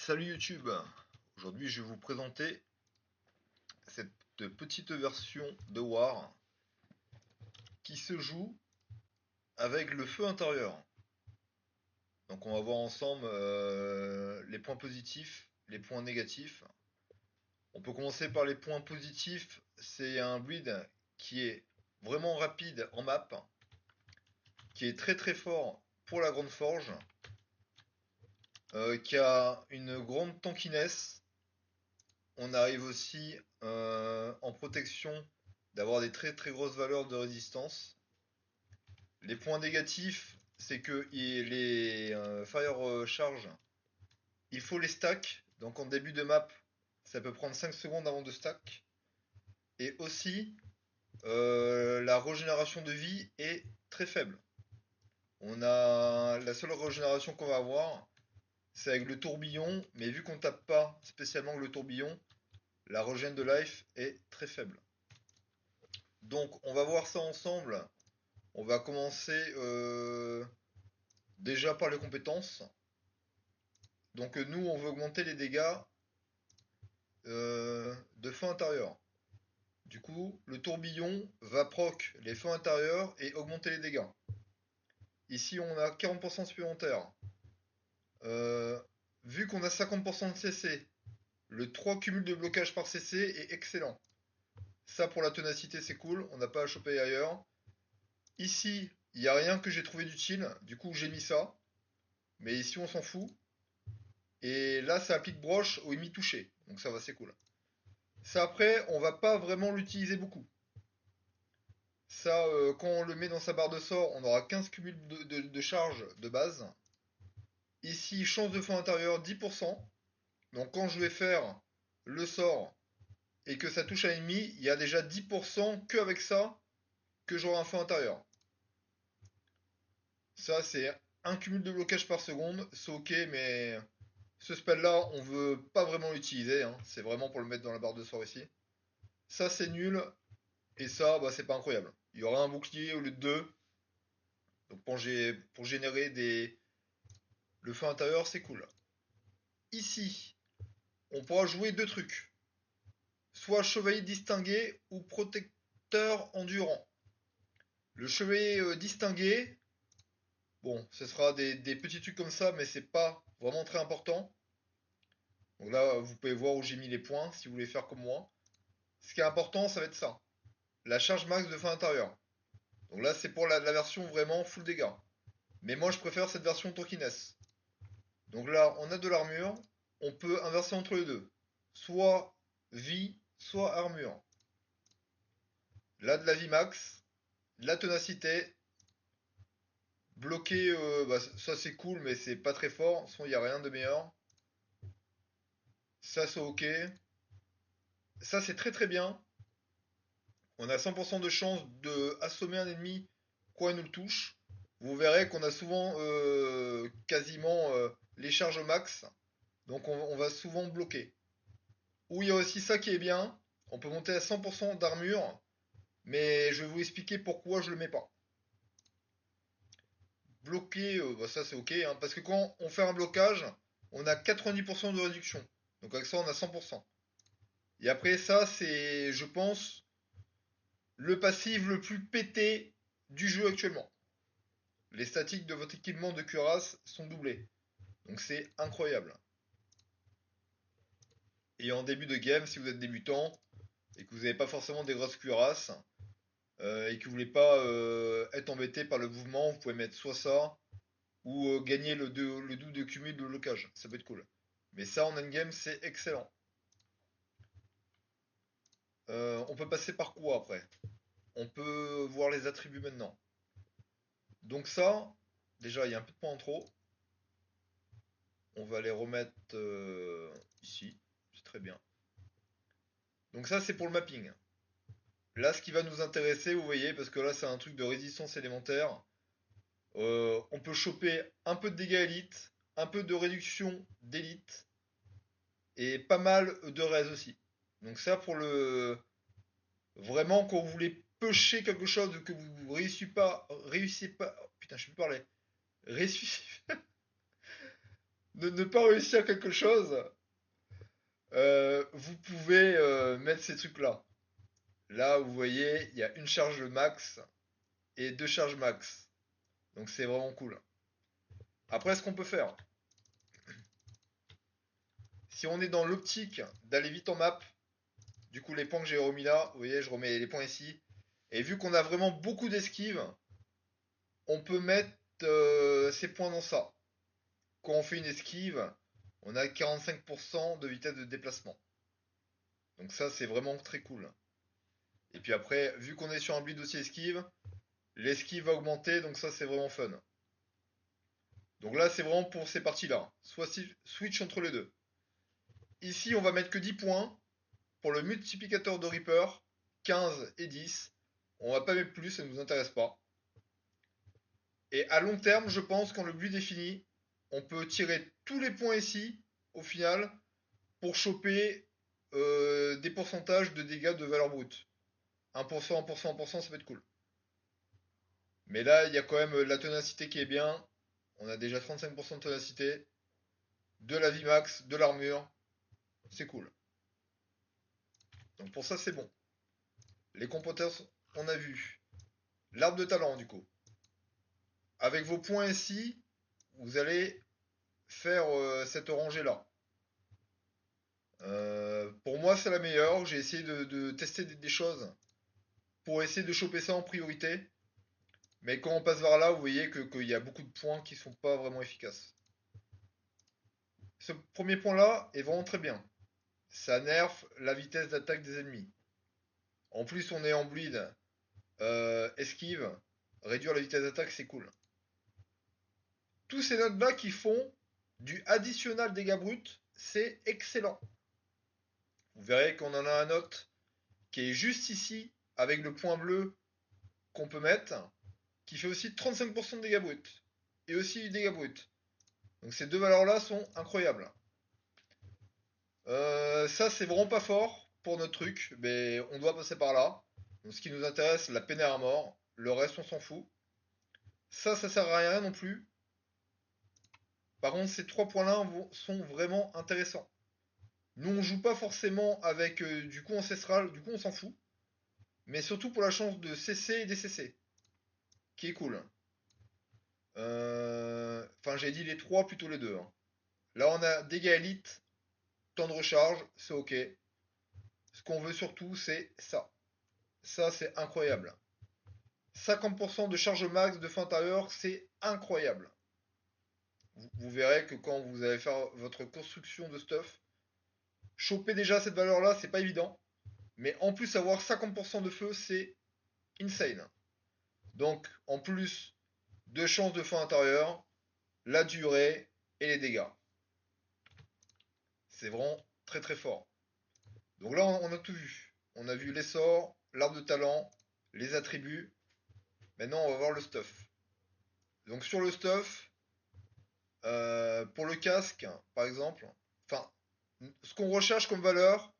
Salut YouTube, aujourd'hui je vais vous présenter cette petite version de War qui se joue avec le feu intérieur. Donc on va voir ensemble les points positifs, les points négatifs. On peut commencer par les points positifs, c'est un build qui est vraiment rapide en map, qui est très très fort pour la grande forge, qui a une grande tankiness. On arrive aussi en protection d'avoir des très très grosses valeurs de résistance. Les points négatifs, c'est que les fire charge, il faut les stack. Donc en début de map, ça peut prendre 5 secondes avant de stack. Et aussi, la régénération de vie est très faible. On a la seule régénération qu'on va avoir, c'est avec le tourbillon, mais vu qu'on tape pas spécialement le tourbillon, la régène de life est très faible. Donc on va voir ça ensemble. On va commencer déjà par les compétences. Donc nous on veut augmenter les dégâts de feu intérieur. Du coup le tourbillon va proc les feux intérieurs et augmenter les dégâts. Ici on a 40% supplémentaire. Euh, Vu qu'on a 50% de CC, le 3 cumul de blocage par CC est excellent. Ça pour la ténacité c'est cool, on n'a pas à choper ailleurs. Ici, il n'y a rien que j'ai trouvé d'utile, du coup j'ai mis ça. Mais ici on s'en fout. Et là ça applique broche au ennemis touché. Donc ça va, c'est cool. Ça après, on va pas vraiment l'utiliser beaucoup. Ça, quand on le met dans sa barre de sort, on aura 15 cumuls de charge de base. Ici, chance de feu intérieur 10%. Donc quand je vais faire le sort et que ça touche un ennemi, il y a déjà 10% que avec ça que j'aurai un feu intérieur. Ça, c'est un cumul de blocage par seconde. C'est ok, mais ce spell là, on veut pas vraiment l'utiliser, hein. C'est vraiment pour le mettre dans la barre de sort ici. Ça, c'est nul. Et ça, bah, c'est pas incroyable. Il y aura un bouclier au lieu de deux. Donc pour générer le feu intérieur, c'est cool. Ici, on pourra jouer deux trucs. Soit chevalier distingué ou protecteur endurant. Le chevalier distingué, bon, ce sera des petits trucs comme ça, mais c'est pas vraiment très important. Donc là, vous pouvez voir où j'ai mis les points si vous voulez faire comme moi. Ce qui est important, ça va être ça. La charge max de feu intérieur. Donc là, c'est pour la version vraiment full dégâts. Mais moi, je préfère cette version tankiness. Donc là, on a de l'armure. On peut inverser entre les deux. Soit vie, soit armure. Là, de la vie max. De la ténacité. Bloqué, bah, ça c'est cool, mais c'est pas très fort. Il n'y a rien de meilleur. Ça c'est ok. Ça c'est très très bien. On a 100% de chance de assommer un ennemi quand il nous le touche. Vous verrez qu'on a souvent quasiment les charges max. Donc on va souvent bloquer. Ou il y a aussi ça qui est bien. On peut monter à 100% d'armure. Mais je vais vous expliquer pourquoi je le mets pas. Bloquer, bah ça c'est ok, hein, parce que quand on fait un blocage, on a 90% de réduction. Donc avec ça on a 100%. Et après ça c'est, je pense, le passif le plus pété du jeu actuellement. Les statiques de votre équipement de cuirasse sont doublées. Donc c'est incroyable. Et en début de game, si vous êtes débutant et que vous n'avez pas forcément des grosses cuirasses, et que vous voulez pas être embêté par le mouvement, vous pouvez mettre soit ça, ou gagner le double de cumul de blocage. Ça peut être cool. Mais ça en endgame, c'est excellent. On peut passer par quoi après? On peut voir les attributs maintenant. Donc ça, déjà, il y a un peu de points en trop. On va les remettre ici. C'est très bien. Donc ça, c'est pour le mapping. Là, ce qui va nous intéresser, vous voyez, parce que là, c'est un truc de résistance élémentaire. On peut choper un peu de dégâts élite, un peu de réduction d'élite, et pas mal de res aussi. Donc ça, pour le... Vraiment, quand vous voulez pêcher quelque chose que vous réussissez pas... Oh, putain, je peux plus parler. Réussissez, ne pas réussir quelque chose, vous pouvez mettre ces trucs-là. Là, vous voyez, il y a une charge max et deux charges max. Donc c'est vraiment cool. Après, ce qu'on peut faire, si on est dans l'optique d'aller vite en map, du coup les points que j'ai remis là, vous voyez, je remets les points ici. Et vu qu'on a vraiment beaucoup d'esquives, on peut mettre ces points dans ça. Quand on fait une esquive, on a 45% de vitesse de déplacement. Donc ça, c'est vraiment très cool. Et puis après, vu qu'on est sur un bleed aussi esquive, l'esquive va augmenter, donc ça, c'est vraiment fun. Donc là, c'est vraiment pour ces parties-là. Soit switch entre les deux. Ici, on va mettre que 10 points pour le multiplicateur de Reaper, 15 et 10. On va pas mettre plus, ça ne nous intéresse pas. Et à long terme, je pense, quand le bleed est fini, on peut tirer tous les points ici, au final, pour choper des pourcentages de dégâts de valeur brute. 1%, 1%, 1%, ça peut être cool. Mais là, il y a quand même la ténacité qui est bien. On a déjà 35% de ténacité, de la vie max, de l'armure. C'est cool. Donc pour ça, c'est bon. Les compétences, on a vu. L'arbre de talent, du coup. Avec vos points ici, vous allez faire cette rangée-là. Pour moi, c'est la meilleure. J'ai essayé de tester des choses pour essayer de choper ça en priorité. Mais quand on passe vers là, vous voyez qu'il y a beaucoup de points qui sont pas vraiment efficaces. Ce premier point-là est vraiment très bien. Ça nerf la vitesse d'attaque des ennemis. En plus, on est en bleed esquive. Réduire la vitesse d'attaque, c'est cool. Tous ces notes-là qui font du additionnel dégâts bruts, c'est excellent. Vous verrez qu'on en a un autre qui est juste ici, avec le point bleu qu'on peut mettre, qui fait aussi 35% de dégâts bruts. Et aussi du dégâts bruts. Donc ces deux valeurs-là sont incroyables. Ça, c'est vraiment pas fort pour notre truc, mais on doit passer par là. Donc ce qui nous intéresse, la peine à mort. Le reste, on s'en fout. Ça sert à rien non plus. Par contre, ces trois points-là sont vraiment intéressants. Nous, on joue pas forcément avec du coup ancestral, du coup, on s'en fout. Mais surtout pour la chance de CC et DCC, qui est cool. Enfin, j'ai dit les trois, plutôt les deux, hein. Là, on a dégâts élite, temps de recharge, c'est ok. Ce qu'on veut surtout, c'est ça. Ça, c'est incroyable. 50% de charge max de fin intérieure, c'est incroyable. Vous verrez que quand vous allez faire votre construction de stuff, choper déjà cette valeur-là, c'est pas évident. Mais en plus, avoir 50% de feu, c'est insane. Donc, en plus de chances de fin intérieure, la durée et les dégâts. C'est vraiment très très fort. Donc là, on a tout vu. On a vu les sorts, l'arbre de talent, les attributs. Maintenant, on va voir le stuff. Donc sur le stuff, pour le casque, par exemple, enfin, ce qu'on recherche comme valeur,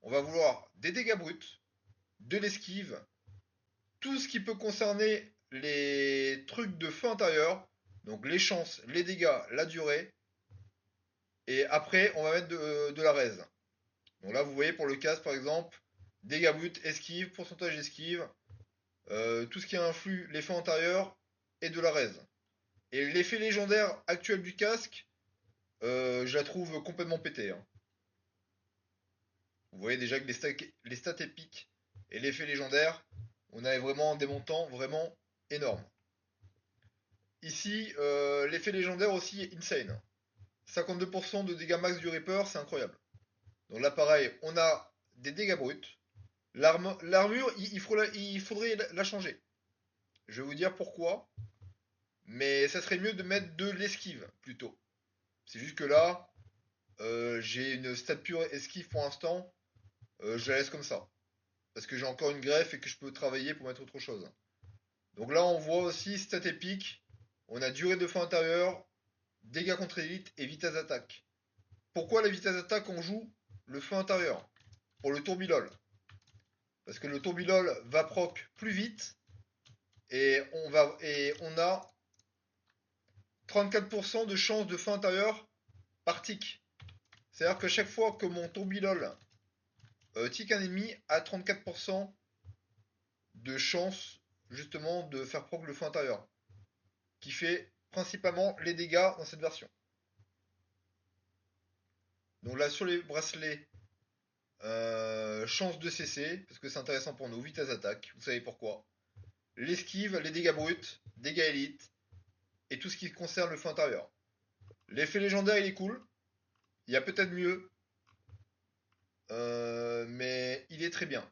on va vouloir des dégâts bruts, de l'esquive, tout ce qui peut concerner les trucs de feu intérieur, donc les chances, les dégâts, la durée, et après on va mettre de la raise. Donc là vous voyez pour le casque par exemple, dégâts bruts, esquive, pourcentage d'esquive, tout ce qui influe les feux intérieurs et de la raise. Et l'effet légendaire actuel du casque, je la trouve complètement pétée, hein. Vous voyez déjà que les stats épiques et l'effet légendaire, on avait vraiment des montants vraiment énormes. Ici, l'effet légendaire aussi est insane. 52% de dégâts max du Reaper, c'est incroyable. Donc là, pareil, on a des dégâts bruts. L'armure, il faudrait la changer. Je vais vous dire pourquoi. Mais ça serait mieux de mettre de l'esquive plutôt. C'est juste que là, j'ai une stat pure esquive pour l'instant. Je la laisse comme ça. Parce que j'ai encore une greffe et que je peux travailler pour mettre autre chose. Donc là, on voit aussi stat épique. On a durée de feu intérieure, dégâts contre élite et vitesse d'attaque. Pourquoi la vitesse d'attaque on joue le feu intérieur? Pour le tourbilol. Parce que le tourbilol va proc plus vite et on a 34% de chance de feu intérieur par tick. C'est-à-dire que chaque fois que mon tourbilol tick un ennemi, a 34% de chance justement de faire proc le feu intérieur, qui fait principalement les dégâts dans cette version. Donc là sur les bracelets, chance de cesser, parce que c'est intéressant pour nous, vitesse d'attaque, vous savez pourquoi. L'esquive, les dégâts bruts, dégâts élites, et tout ce qui concerne le feu intérieur. L'effet légendaire il est cool, il y a peut-être mieux, mais il est très bien.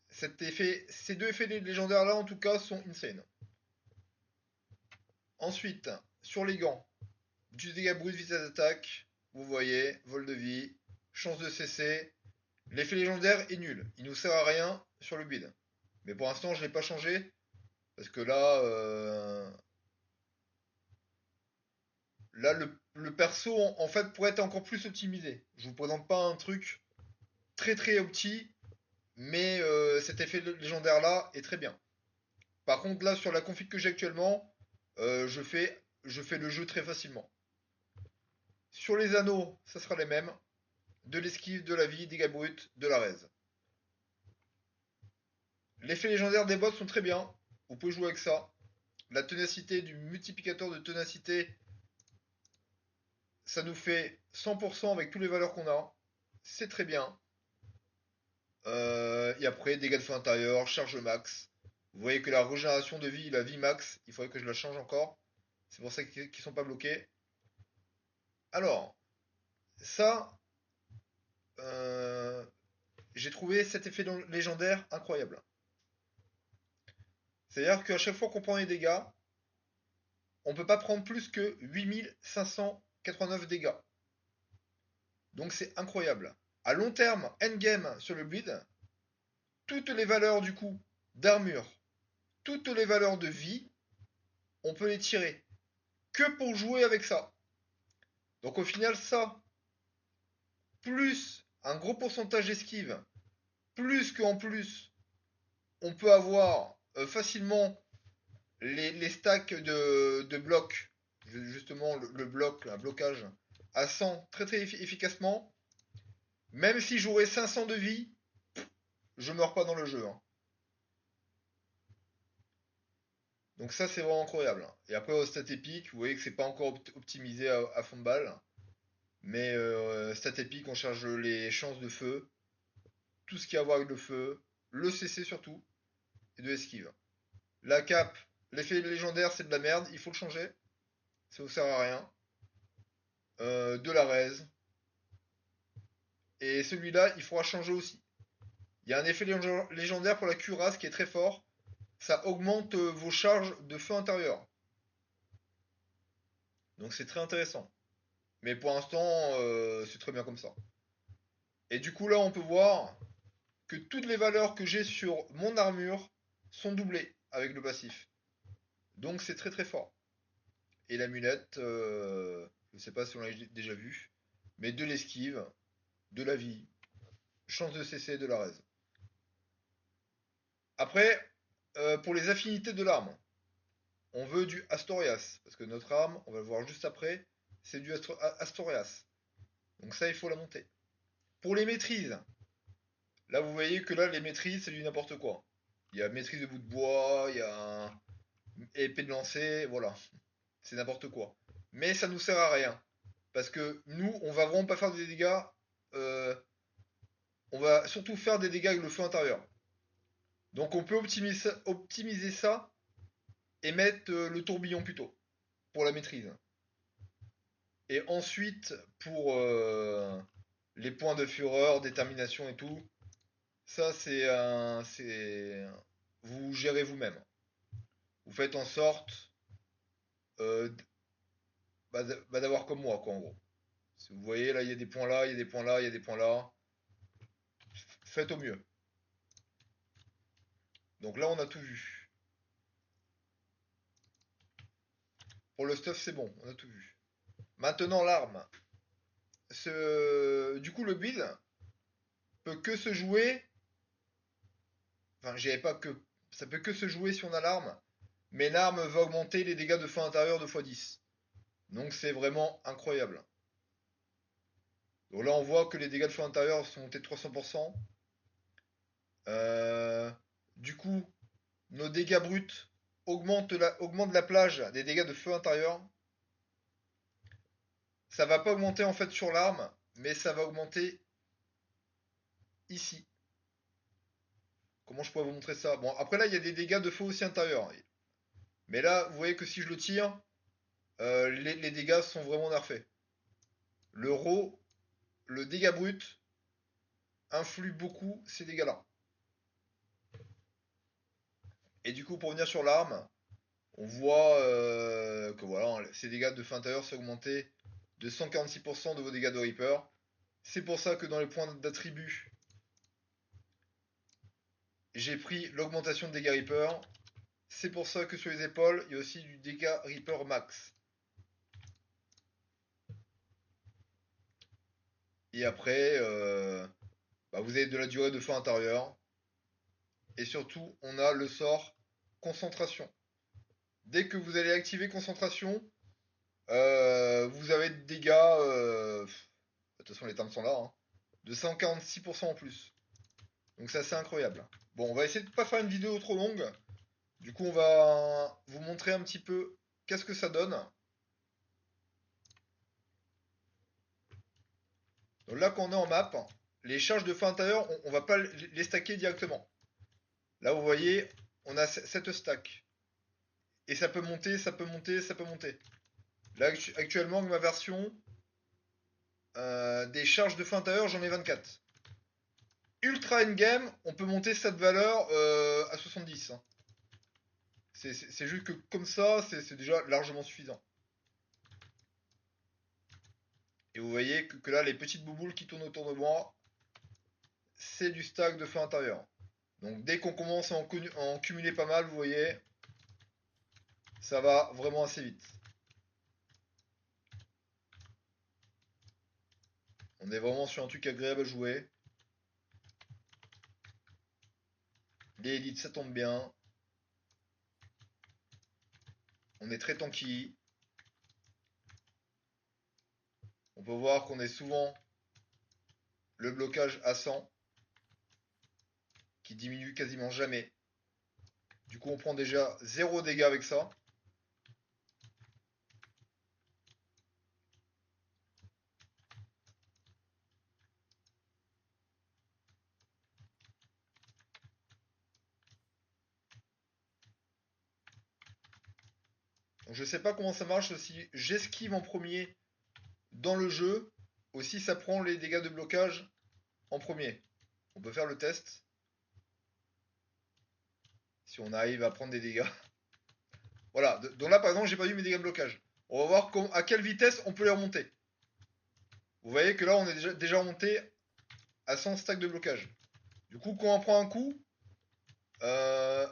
Ces deux effets légendaires là en tout cas sont insane. Ensuite, sur les gants, du dégâts brut, vitesse d'attaque, vous voyez, vol de vie, chance de cesser. L'effet légendaire est nul, il nous sert à rien sur le build. Mais pour l'instant je l'ai pas changé, parce que là, le perso en fait pourrait être encore plus optimisé. Je vous présente pas un truc très très opti, mais cet effet légendaire là est très bien. Par contre là sur la config que j'ai actuellement, je fais le jeu très facilement. Sur les anneaux, ça sera les mêmes. De l'esquive, de la vie, dégâts bruts, de la raise. Les effets légendaires des bots sont très bien. Vous pouvez jouer avec ça. La ténacité du multiplicateur de ténacité, ça nous fait 100% avec toutes les valeurs qu'on a. C'est très bien. Et après, dégâts de feu intérieur, charge max. Vous voyez que la régénération de vie, la vie max, il faudrait que je la change encore. C'est pour ça qu'ils ne sont pas bloqués. Alors, ça, euh, j'ai trouvé cet effet légendaire incroyable. C'est-à-dire qu'à chaque fois qu'on prend des dégâts, on peut pas prendre plus que 8589 dégâts. Donc c'est incroyable. À long terme, endgame sur le build, toutes les valeurs du coup d'armure, toutes les valeurs de vie, on peut les tirer que pour jouer avec ça. Donc au final, ça, plus un gros pourcentage d'esquive, plus qu'en plus, on peut avoir facilement les stacks de blocs, justement le bloc, un blocage à 100 très très efficacement. Même si j'aurais 500 de vie, je meurs pas dans le jeu, hein. Donc ça c'est vraiment incroyable. Et après au stat épique, vous voyez que c'est pas encore optimisé à fond de balle. Mais stat épique, on charge les chances de feu, tout ce qui a à voir avec le feu, le CC surtout, et de esquive. La cape, l'effet légendaire c'est de la merde, il faut le changer. Ça vous sert à rien. De la raise. Et celui-là, il faudra changer aussi. Il y a un effet légendaire pour la cuirasse qui est très fort. Ça augmente vos charges de feu intérieur. Donc c'est très intéressant. Mais pour l'instant, c'est très bien comme ça. Et du coup là, on peut voir que toutes les valeurs que j'ai sur mon armure sont doublées avec le passif. Donc c'est très très fort. Et l'amulette, je ne sais pas si on l'a déjà vu, mais de l'esquive, de la vie, chance de cesser, de la raise. Après, pour les affinités de l'arme, on veut du Astorias, parce que notre arme, on va le voir juste après, c'est du Astorias. Donc ça, il faut la monter. Pour les maîtrises, là vous voyez que là, les maîtrises, c'est du n'importe quoi. Il y a maîtrise de bout de bois, il y a épée de lancer, voilà. C'est n'importe quoi. Mais ça nous sert à rien. Parce que nous, on va vraiment pas faire des dégâts. euh, on va surtout faire des dégâts avec le feu intérieur. Donc on peut optimiser ça et mettre le tourbillon plutôt. Pour la maîtrise. Et ensuite, pour les points de fureur, détermination et tout, ça vous gérez vous-même. Vous faites en sorte euh, d'avoir comme moi, quoi, en gros. Si vous voyez, là, il y a des points là, il y a des points là, il y a des points là. Faites au mieux. Donc là, on a tout vu. Pour le stuff, c'est bon, on a tout vu. Maintenant, l'arme. Du coup, le build peut que se jouer. Enfin, j'avais pas que. Ça peut que se jouer si on a l'arme. Mais l'arme va augmenter les dégâts de feu intérieur de x10. Donc c'est vraiment incroyable. Donc là on voit que les dégâts de feu intérieur sont montés de 300%. Euh, du coup, nos dégâts bruts augmentent la plage des dégâts de feu intérieur. Ça va pas augmenter en fait sur l'arme, mais ça va augmenter ici. Comment je pourrais vous montrer ça? Bon, après là, il y a des dégâts de feu aussi intérieurs. Mais là, vous voyez que si je le tire, les dégâts sont vraiment nerfés. Le raw, le dégât brut, influe beaucoup ces dégâts-là. Et du coup, pour revenir sur l'arme, on voit que voilà, ces dégâts de feu intérieur sont augmentés de 146% de vos dégâts de Reaper. C'est pour ça que dans les points d'attribut, j'ai pris l'augmentation de dégâts Reaper. C'est pour ça que sur les épaules, il y a aussi du dégât Reaper max. Et après, bah, vous avez de la durée de feu intérieur. Et surtout, on a le sort concentration. Dès que vous allez activer concentration, vous avez des dégâts, de toute façon les termes sont là, hein, de 146% en plus. Donc c'est assez incroyable. Bon, on va essayer de pas faire une vidéo trop longue. Du coup, on va vous montrer un petit peu qu'est-ce que ça donne. Donc là, quand on est en map, les charges de feu intérieur, on va pas les stacker directement. Là, vous voyez, on a cette stack. Et ça peut monter, ça peut monter, ça peut monter. Là, actuellement, avec ma version, des charges de feu intérieur, j'en ai 24. Ultra endgame, on peut monter cette valeur à 70, hein. C'est juste que comme ça, c'est déjà largement suffisant. Et vous voyez que là, les petites bouboules qui tournent autour de moi, c'est du stack de feu intérieur. Donc dès qu'on commence à en cumuler pas mal, vous voyez, ça va vraiment assez vite. On est vraiment sur un truc agréable à jouer. Les élites, ça tombe bien. On est très tanky. On peut voir qu'on est souvent le blocage à 100, qui diminue quasiment jamais. Du coup, on prend déjà 0 dégâts avec ça. Donc je sais pas comment ça marche si j'esquive en premier dans le jeu, aussi ça prend les dégâts de blocage en premier. On peut faire le test, si on arrive à prendre des dégâts. Voilà, donc là par exemple j'ai pas eu mes dégâts de blocage. On va voir à quelle vitesse on peut les remonter. Vous voyez que là on est déjà remonté à 100 stacks de blocage. Du coup quand on prend un coup, euh,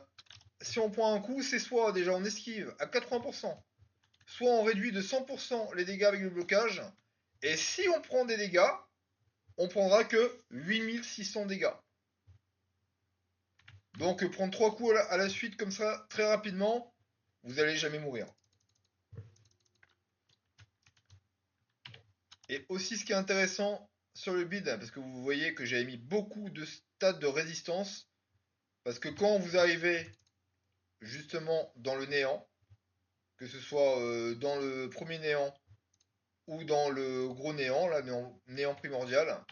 si on prend un coup c'est soit déjà on esquive à 80%, soit on réduit de 100% les dégâts avec le blocage, et si on prend des dégâts, on prendra que 8600 dégâts. Donc prendre 3 coups à la suite comme ça très rapidement, vous allez jamais mourir. Et aussi ce qui est intéressant sur le bid, parce que vous voyez que j'avais mis beaucoup de stades de résistance, parce que quand vous arrivez justement dans le néant, que ce soit dans le premier néant ou dans le gros néant, là, néant primordial,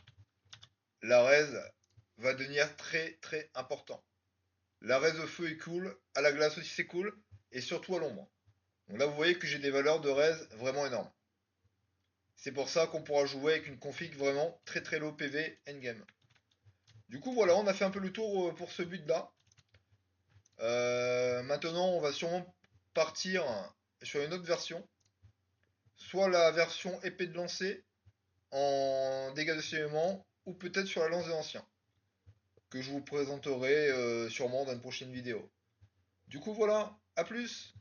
la raise va devenir très très important. La raise au feu est cool, à la glace aussi c'est cool, et surtout à l'ombre. Donc là vous voyez que j'ai des valeurs de raise vraiment énormes. C'est pour ça qu'on pourra jouer avec une config vraiment très très low PV endgame. Du coup voilà, on a fait un peu le tour pour ce but là. Maintenant on va sûrement partir sur une autre version. Soit la version épée de lancer en dégâts de saignement, ou peut-être sur la lance des anciens, que je vous présenterai sûrement dans une prochaine vidéo. Du coup voilà, à plus!